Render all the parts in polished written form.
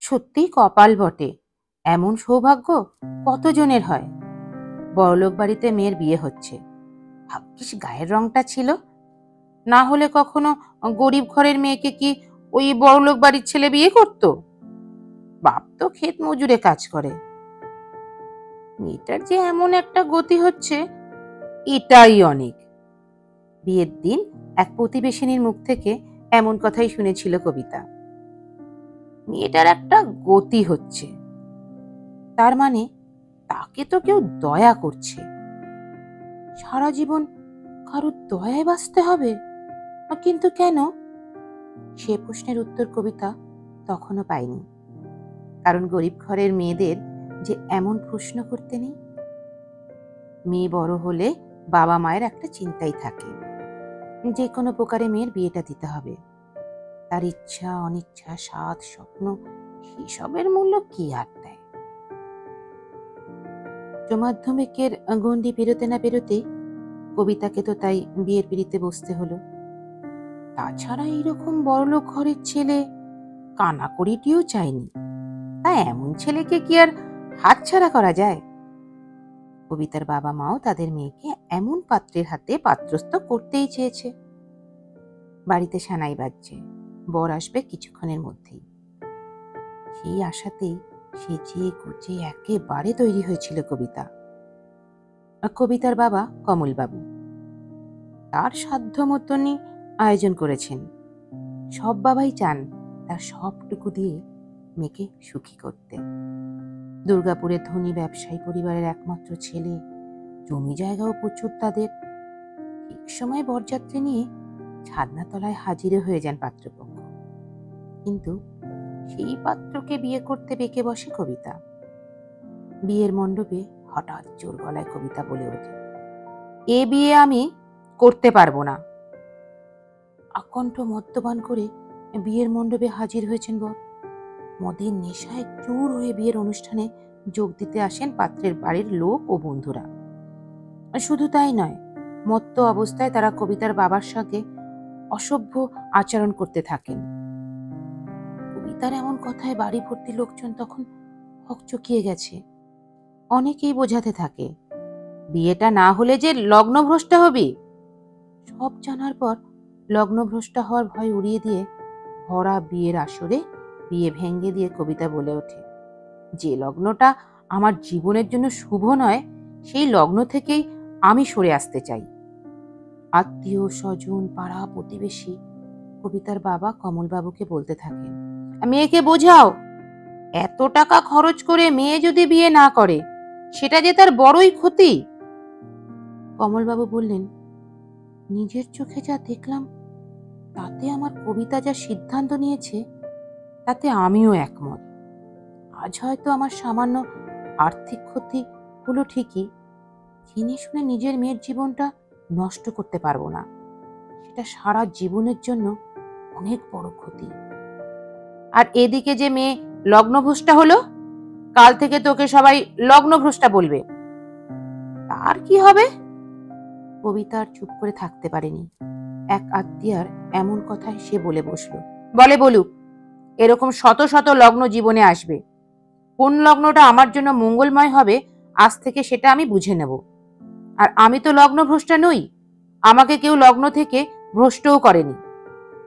সত্যিই কপাল বটে, এমন সৌভাগ্য কতজনের হয়। বড়লোক বাড়িতে মেয়ের বিয়ে হচ্ছে, ভাগ্যিস গায়ের রংটা ছিল, না হলে কখনো গরিব ঘরের মেয়েকে কি ওই বড়লোক বাড়ির ছেলে বিয়ে করত? বাপ তো ক্ষেত মজুরে কাজ করে। মেয়েটার যে এমন একটা গতি হচ্ছে, এটাই অনেক। বিয়ের দিন এক প্রতিবেশিনীর মুখ থেকে এমন কথাই শুনেছিল কবিতা। মেয়েটার একটা গতি হচ্ছে, তার মানে তাকে তো কেউ দয়া করছে। সারা জীবন কারোর দয়ায় বাঁচতে হবে, কিন্তু কেন? সে প্রশ্নের উত্তর কবিতা তখনও পায়নি, কারণ গরিব ঘরের মেয়েদের যে এমন প্রশ্ন করতে নেই। মেয়ে বড় হলে বাবা মায়ের একটা চিন্তাই থাকে, যে কোনো প্রকারে মেয়ের বিয়েটা দিতে হবে। তার ইচ্ছা অনিচ্ছা সাধ স্বপ্ন সেসবের মূল্য কি আর দেয়? উচ্চ মাধ্যমিকের গণ্ডি পেরোতে না পেরোতে কবিতাকে তো তাই বিয়ের পিড়িতে বসতে হলো। তাছাড়া এইরকম বড়লোক ঘরের ছেলে কানাকড়িটিও চায়নি। তা এমন ছেলেকে কি আর হাতছাড়া করা যায়? কবিতার বাবা মাও তাদের মেয়েকে এমন পাত্রের হাতে পাত্রস্থ করতেই চেয়েছে। বাড়িতে সানাই বাজছে, বর আসবে কিছুক্ষণের মধ্যেই। সেই আশাতেই সেজে গুজে একেবারে তৈরি হয়েছিল কবিতা। কবিতার বাবা কমলবাবু তার সাধ্য মতনই আয়োজন করেছেন। সব বাবাই চান তার সবটুকু দিয়ে মেয়েকে সুখী করতে। দুর্গাপুরের ধনী ব্যবসায়ী পরিবারের একমাত্র ছেলে, জমি জায়গাও প্রচুর তাদের। ঠিক সময় বরযাত্রী নিয়ে ছাদনাতলায় হাজিরও হয়ে যান পাত্রপক্ষ। কিন্তু সেই পাত্রকে বিয়ে করতে বেঁকে বসে কবিতা। বিয়ের মণ্ডপে হঠাৎ জোর গলায় কবিতা বলে ওঠে, এ বিয়ে আমি করতে পারবো না। আকণ্ঠ মদ্যপান করে বিয়ের মণ্ডপে হাজির হয়েছেন বর। মদের নেশায় চুর হয়ে বিয়ের অনুষ্ঠানে যোগ দিতে আসেন পাত্রের বাড়ির লোক ও বন্ধুরা। শুধু তাই নয়, মত্ত অবস্থায় তারা কবিতার বাবার সঙ্গে অসভ্য আচরণ করতে থাকেন। কবিতার এমন কথায় বাড়ি ভর্তি লোকজন তখন হকচকিয়ে গেছে। অনেকেই বোঝাতে থাকে, বিয়েটা না হলে যে লগ্নভ্রষ্ট হবি। সব জানার পর লগ্নভ্রষ্ট হওয়ার ভয় উড়িয়ে দিয়ে ভরা বিয়ের আসরে বিয়ে ভেঙে দিয়ে কবিতা বলে ওঠে, যে লগ্নটা আমার জীবনের জন্য শুভ নয়, সেই লগ্ন থেকেই আমি সরে আসতে চাই। আত্মীয় স্বজন পাড়া প্রতিবেশী কবিতার বাবা কমলবাবুকে বলতে থাকেন, মেয়েকে বোঝাও, এত টাকা খরচ করে মেয়ে যদি বিয়ে না করে সেটা যে তার বড়ই ক্ষতি। কমলবাবু বললেন, নিজের চোখে যা দেখলাম তাতে আমার কবিতা যা সিদ্ধান্ত নিয়েছে তাতে আমিও একমত। আজ হয়তো আমার সামান্য আর্থিক ক্ষতি হলো ঠিকই, জেনে শুনে নিজের মেয়ের জীবনটা নষ্ট করতে পারবো না। সেটা সারা জীবনের জন্য অনেক বড় ক্ষতি। আর এদিকে যে মেয়ে লগ্নভ্রষ্টা হলো, কাল থেকে তোকে সবাই লগ্নভ্রষ্টা বলবে, তার কি হবে? কবিতা আর চুপ করে থাকতে পারেনি। এক আত্মীয়ার এমন কথায় সে বলে বসলো, বলে বলুক, এরকম শত শত লগ্ন জীবনে আসবে, কোন লগ্নটা আমার জন্য মঙ্গলময় হবে আজ থেকে সেটা আমি বুঝে নেব। আর আমি তো লগ্নভ্রষ্টা নই, আমাকে কেউ লগ্ন থেকে ভ্রষ্টও করেনি।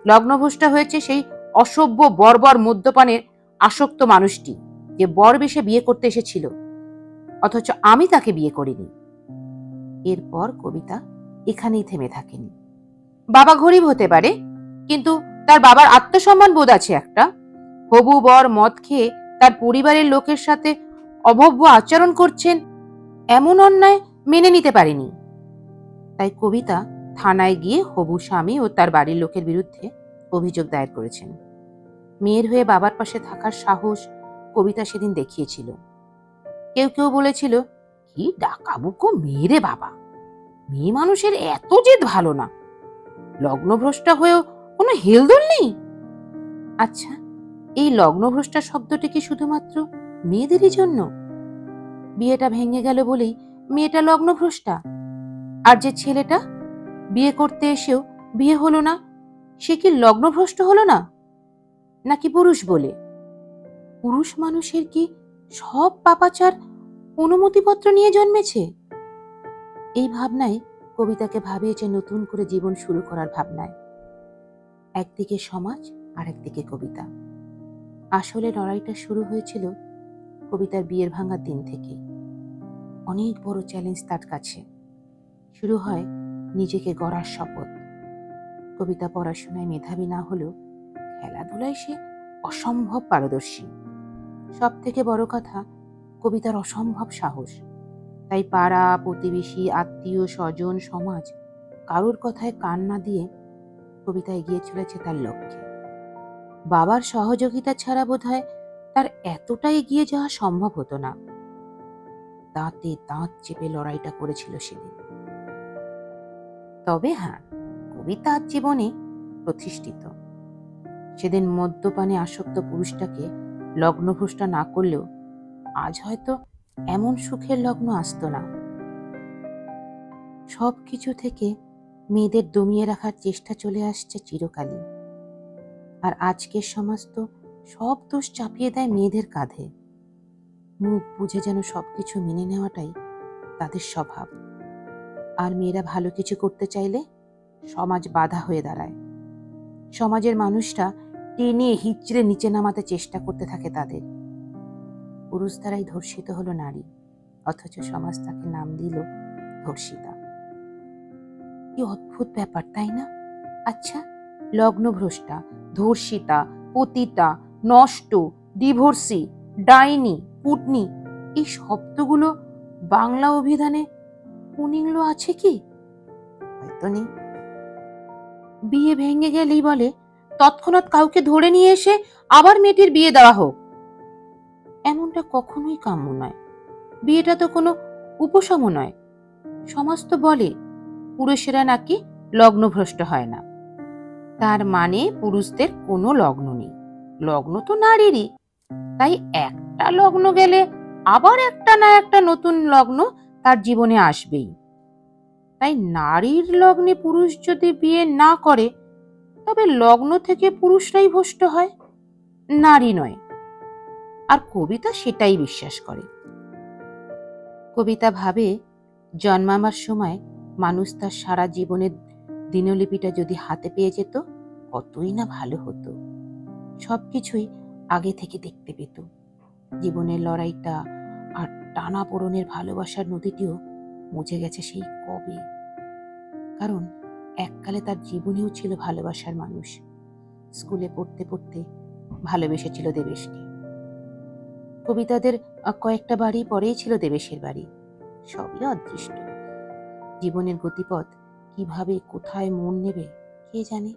লগ্নভ্রষ্টা হয়েছে সেই অসভ্য বর্বর মদ্যপানের আসক্ত মানুষটি, যে বর বেশে বিয়ে করতে এসেছিল, অথচ আমি তাকে বিয়ে করিনি। এরপর কবিতা এখানেই থেমে থাকেনি। বাবা গরিব হতে পারে, কিন্তু তার বাবার আত্মসম্মান বোধ আছে একটা। হবু বর মদ খেয়ে তার পরিবারের লোকের সাথে অভব্য আচরণ করছেন, এমন অন্যায় মেনে নিতে পারেনি। তাই কবিতা থানায় গিয়ে হবু স্বামী ও তার বাড়ির লোকের বিরুদ্ধে অভিযোগ দায়ের করেছেন। মেয়ের হয়ে বাবার পাশে থাকার সাহস কবিতা সেদিন দেখিয়েছিল। কেউ কেউ বলেছিল, কি ডাকাবুকো মেয়ে রে বাবা, মেয়ে মানুষের এত জেদ ভালো না, লগ্নভ্রষ্টা হয়েও কোনো হেলদোল নেই। আচ্ছা, এই লগ্নভ্রষ্টা শব্দটি কি শুধুমাত্র মেয়েদেরই জন্য? বিয়েটা ভেঙে গেল বলেই মেয়েটা লগ্নভ্রষ্টা? আর যে ছেলেটা বিয়ে করতে এসেও বিয়ে হলো না, সে কি লগ্নভ্রষ্ট হলো না? নাকি পুরুষ বলে? পুরুষ মানুষের কি সব পাপাচার অনুমতিপত্র নিয়ে জন্মেছে? এই ভাবনায় কবিতাকে ভাবিয়েছে নতুন করে জীবন শুরু করার ভাবনায়। একদিকে সমাজ আর একদিকে কবিতা। আসলে লড়াইটা শুরু হয়েছিল কবিতার বিয়ের ভাঙার দিন থেকে। অনেক বড় চ্যালেঞ্জ তার কাছে। শুরু হয় নিজেকে গড়ার শপথ। কবিতা পড়াশোনায় মেধাবী না হলেও খেলাধুলায় সে অসম্ভব পারদর্শী। সব থেকে বড় কথা, কবিতার অসম্ভব সাহস। তাই পাড়া প্রতিবেশী আত্মীয় স্বজন সমাজ কারোর কথায় কান না দিয়ে কবিতা এগিয়ে চলেছে তার লক্ষ্যে। বাবার সহযোগিতা ছাড়া বোধহয় তার এতটা এগিয়ে যাওয়া সম্ভব হতো না। দাঁতে দাঁত চেপে লড়াইটা করেছিল সেদিন। তবে হ্যাঁ, কবিতা আজ জীবনে প্রতিষ্ঠিত। সেদিন মদ্যপানে আসক্ত পুরুষটাকে লগ্নভ্রষ্ট না করলেও আজ হয়তো এমন সুখের লগ্ন আসতো না। সবকিছু থেকে মেয়েদের দমিয়ে রাখার চেষ্টা চলে আসছে চিরকালই। আর আজকের সমাজ তো সব দোষ চাপিয়ে দেয় মেয়েদের কাঁধে। মুখ বুঝে যেন সবকিছু মেনে নেওয়াটাই তাদের স্বভাব। আর মেয়েরা ভালো কিছু করতে চাইলে সমাজ বাধা হয়ে দাঁড়ায়। সমাজের মানুষরা টেনে হিচড়ে নিচে নামাতে চেষ্টা করতে থাকে তাদের। পুরুষ দ্বারাই ধর্ষিত হলো নারী, অথচ সমাজ তাকে নাম দিল ধর্ষিতা। কি অদ্ভুত ব্যাপার, তাই না? আচ্ছা, লগ্নভ্রষ্টা, ধর্ষিতা, পতিতা, নষ্ট, ডিভোর্সি, ডাইনি, কুটনি, এই শব্দগুলো বাংলা অভিধানে পুনিংল আছে কি? হয়তো নেই। বিয়ে ভেঙে গেলেই বলে তৎক্ষণাৎ কাউকে ধরে নিয়ে এসে আবার মেয়েটির বিয়ে দেওয়া হোক। এমনটা কখনোই কাম্য নয়। বিয়েটা তো কোনো উপশম নয়। সমাজ তো বলে পুরুষেরা নাকি লগ্নভ্রষ্ট হয় না। তার মানে পুরুষদের কোনো লগ্ন নেই, লগ্ন তো নারীরই। তাই একটা লগ্ন গেলে আবার একটা না একটা নতুন লগ্ন তার জীবনে আসবেই। তাই নারীর লগ্নে পুরুষ যদি বিয়ে না করে তবে লগ্ন থেকে পুরুষরাই ভ্রষ্ট হয়, নারী নয়। আর কবিতা সেটাই বিশ্বাস করে। কবিতা ভাবে জন্মাবার সময় মানুষ তার সারা জীবনের দিনলিপিটা যদি হাতে পেয়ে যেত কতই না ভালো হতো। সবকিছুই আগে থেকে দেখতে পেত। জীবনের লড়াইটা আর টানাপোড়েনের ভালোবাসার নদীটিও মুছে গেছে সেই কবে। কারণ এককালে তার জীবনেও ছিল ভালোবাসার মানুষ। স্কুলে পড়তে পড়তে ভালোবেসেছিল দেবেশকে। কবিতাদের কয়েকটা বাড়ি পরেই ছিল দেবেশের বাড়ি। সবই অদৃষ্ট। জীবনের গতিপথ কিভাবে কোথায় মন নেবে কে জানে।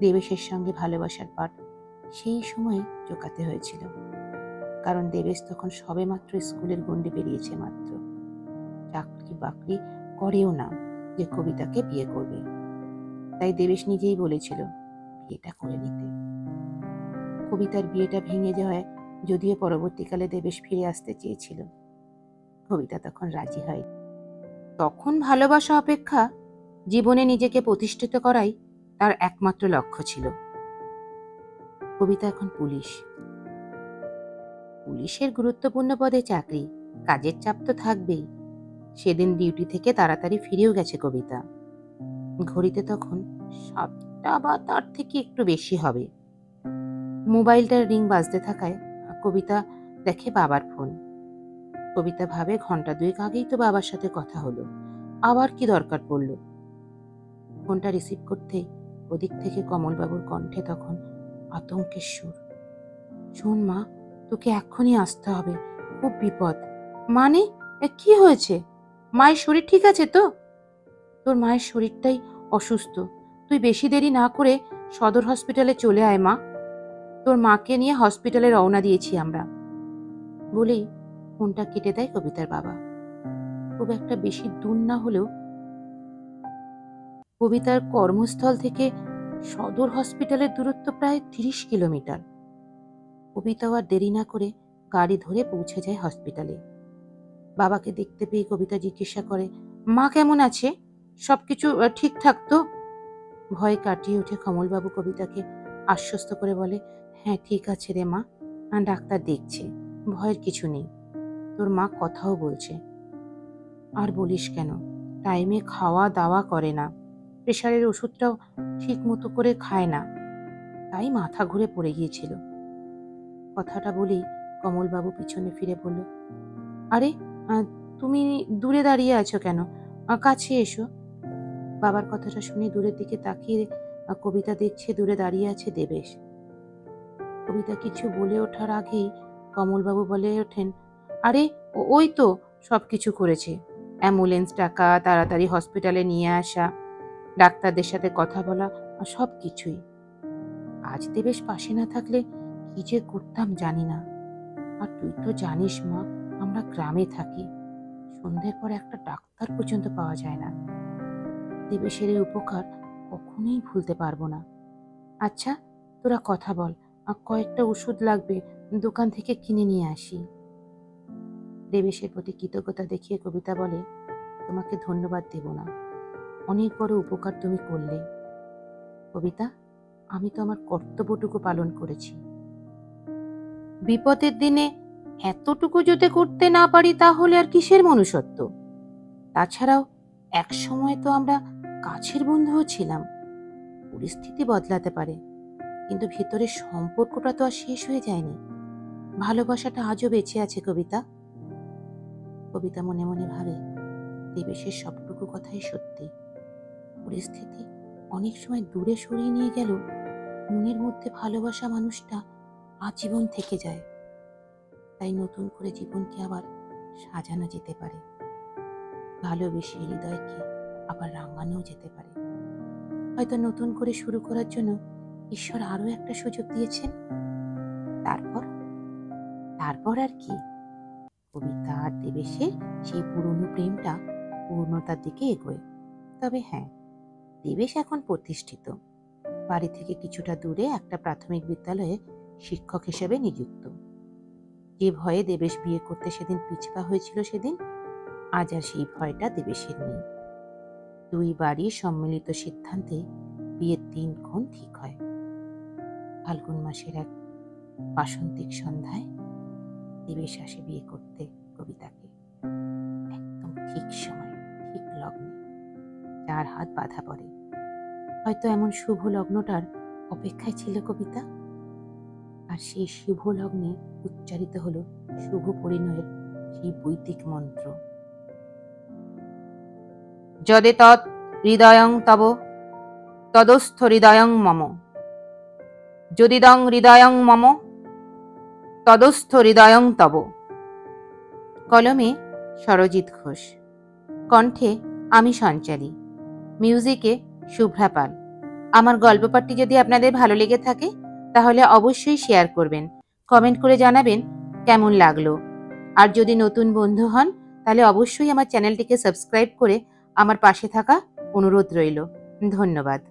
দেবেশের সঙ্গে ভালোবাসার পাঠ সেই সময় চোকাতে হয়েছিল। কারণ দেবেশ তখন সবেমাত্র স্কুলের গণ্ডি পেরিয়েছে মাত্র। চাকরি বাকরি করেও না যে কবিতাকে বিয়ে করবে। তাই দেবেশ নিজেই বলেছিল বিয়েটা করে নিতে। কবিতার বিয়েটা ভেঙে যাওয়ায় যদিও পরবর্তীকালে দেবেশ ফিরে আসতে চেয়েছিল, কবিতা তখন রাজি হয়। তখন ভালোবাসা অপেক্ষা জীবনে নিজেকে প্রতিষ্ঠিত করাই তার একমাত্র লক্ষ্য ছিল। কবিতা এখন পুলিশের গুরুত্বপূর্ণ পদে চাকরি, কাজের চাপ তো থাকবেই। সেদিন ডিউটি থেকে তাড়াতাড়ি ফিরেও গেছে কবিতা। ঘড়িতে তখন 7টা বা তার থেকে একটু বেশি হবে। মোবাইলটার রিং বাজতে থাকায় কবিতা দেখে বাবার ফোন। কবিতা ভাবে ঘন্টা 2 আগেই তো বাবার সাথে কথা হলো, আবার কি দরকার পড়ল। ফোনটা রিসিভ করতেই ওদিক থেকে কমলবাবুর কণ্ঠে তখন আতঙ্কের সুর। শোন মা, তোকে এক্ষুনি আসতে হবে, খুব বিপদ। মানে কি হয়েছে? মায়ের শরীর ঠিক আছে তো? তোর মায়ের শরীরটাই অসুস্থ। তুই বেশি দেরি না করে সদর হসপিটালে চলে আয় মা। তোর মাকে নিয়ে হসপিটালে রওনা দিয়েছি আমরা। বলেই ফোনটা কেটে দেয় কবিতার বাবা। খুব একটা বেশি দূর না হলেও কবিতার কর্মস্থল থেকে সদর হসপিটালের দূরত্ব প্রায় 30 কিলোমিটার। কবিতাও আর দেরি না করে গাড়ি ধরে পৌঁছে যায় হসপিটালে। বাবাকে দেখতে পেয়ে কবিতা জিজ্ঞাসা করে, মা কেমন আছে? সবকিছু ঠিকঠাক তো? ভয় কাটিয়ে উঠে কমলবাবু কবিতাকে আশ্বস্ত করে বলে, হ্যাঁ ঠিক আছে রে মা, ডাক্তার দেখছে, ভয়ের কিছু নেই। তোর মা কথাও বলছে। আর বলিস কেন, টাইমে খাওয়া দাওয়া করে না, প্রেশারের ওষুধটাও ঠিক মতো করে খায় না, তাই মাথা ঘুরে পড়ে গিয়েছিল। কথাটা বলেই কমলবাবু পিছনে ফিরে বলল, আরে তুমি দূরে দাঁড়িয়ে আছো কেন, কাছে এসো। বাবার কথাটা শুনে দূরের দিকে তাকিয়ে কবিতা দেখছে দূরে দাঁড়িয়ে আছে দেবেশ। কবিতা কিছু বলে ওঠার আগেই কমলবাবু বলে ওঠেন, আরে ওই তো সব কিছু করেছে, অ্যাম্বুলেন্স ডাকা, তাড়াতাড়ি হসপিটালে নিয়ে আসা, ডাক্তারদের সাথে কথা বলা, সব কিছুই। আজ দেবেশ পাশে না থাকলে কি যে করতাম জানি না। আর তুই তো জানিস মা, আমরা গ্রামে থাকি, সন্ধ্যের পর একটা ডাক্তার পর্যন্ত পাওয়া যায় না। দেবেশের এই উপকার কখনোই ভুলতে পারবো না। আচ্ছা, তোরা কথা বল, কয়েকটা ওষুধ লাগবে, দোকান থেকে কিনে নিয়ে আসি। দেবেশের প্রতি কৃতজ্ঞতা দেখিয়ে কবিতা বলে, তোমাকে ধন্যবাদ দেব না, অনেক বড় উপকার তুমি করলে। কবিতা, আমি তো আমার কর্তব্যটুকু পালন করেছি। বিপদের দিনে এতটুকু যদি করতে না পারি তাহলে আর কিসের মনুষ্যত্ব? তাছাড়াও এক সময় তো আমরা কাছের বন্ধুও ছিলাম। পরিস্থিতি বদলাতে পারে, কিন্তু ভেতরের সম্পর্কটা তো আর শেষ হয়ে যায়নি। ভালোবাসাটা আজও বেঁচে আছে কবিতা। কবিতা মনে মনে ভাবে, দেবেশের সবটুকু কথাই সত্যি। পরিস্থিতি অনেক সময় দূরে সরিয়ে নিয়ে গেল, মনের মধ্যে ভালোবাসা মানুষটা আজীবন থেকে যায়। তাই নতুন করে জীবনকে আবার সাজানো যেতে পারে, ভালোবেসে হৃদয়কে আবার রাঙানো যেতে পারে। হয়তো নতুন করে শুরু করার জন্য ঈশ্বর আরো একটা সুযোগ দিয়েছেন। তারপর তারপর আর কি, কবিতা আর দেবেশের সেই পুরনো প্রেমটা পূর্ণতার দিকে এগোয়। তবে হ্যাঁ, দেবেশ এখন প্রতিষ্ঠিত, বাড়ি থেকে কিছুটা দূরে একটা প্রাথমিক বিদ্যালয়ে শিক্ষক হিসেবে নিযুক্ত। যে ভয়ে দেবেশ বিয়ে করতে সেদিন পিছপা হয়েছিল, সেদিন আজ আর সেই ভয়টা দেবেশের নেই। দুই বাড়ির সম্মিলিত সিদ্ধান্তে বিয়ের দিনক্ষণ ঠিক হয়। ফাল্গুন মাসের এক বাসন্তিক সন্ধ্যায় দেবেশ আসে বিয়ে করতে কবিতাকে। একদম ঠিক সময়, ঠিক লগ্নে, যার হাত বাঁধা পড়ে। হয়তো এমন শুভ লগ্নটার অপেক্ষায় ছিল কবিতা। আর সেই শুভ লগ্নে উচ্চারিত হলো শুভ পরিণয়ের সেই বৈদিক মন্ত্র, যদে তৎ হৃদয়ং তব তদস্থ হৃদয়ং মম, যদিদং হৃদয়ং মম তদস্থ হৃদয়ং তব। কলমে সরজিৎ ঘোষ, কণ্ঠে আমি সঞ্চারী, মিউজিকে শুভ্রা পাল। আমার গল্প পাঠটি যদি আপনাদের ভালো লেগে থাকে তাহলে অবশ্যই শেয়ার করবেন, কমেন্ট করে জানাবেন কেমন লাগলো। আর যদি নতুন বন্ধু হন তাহলে অবশ্যই আমার চ্যানেলটিকে সাবস্ক্রাইব করে আমার পাশে থাকা অনুরোধ রইল। ধন্যবাদ।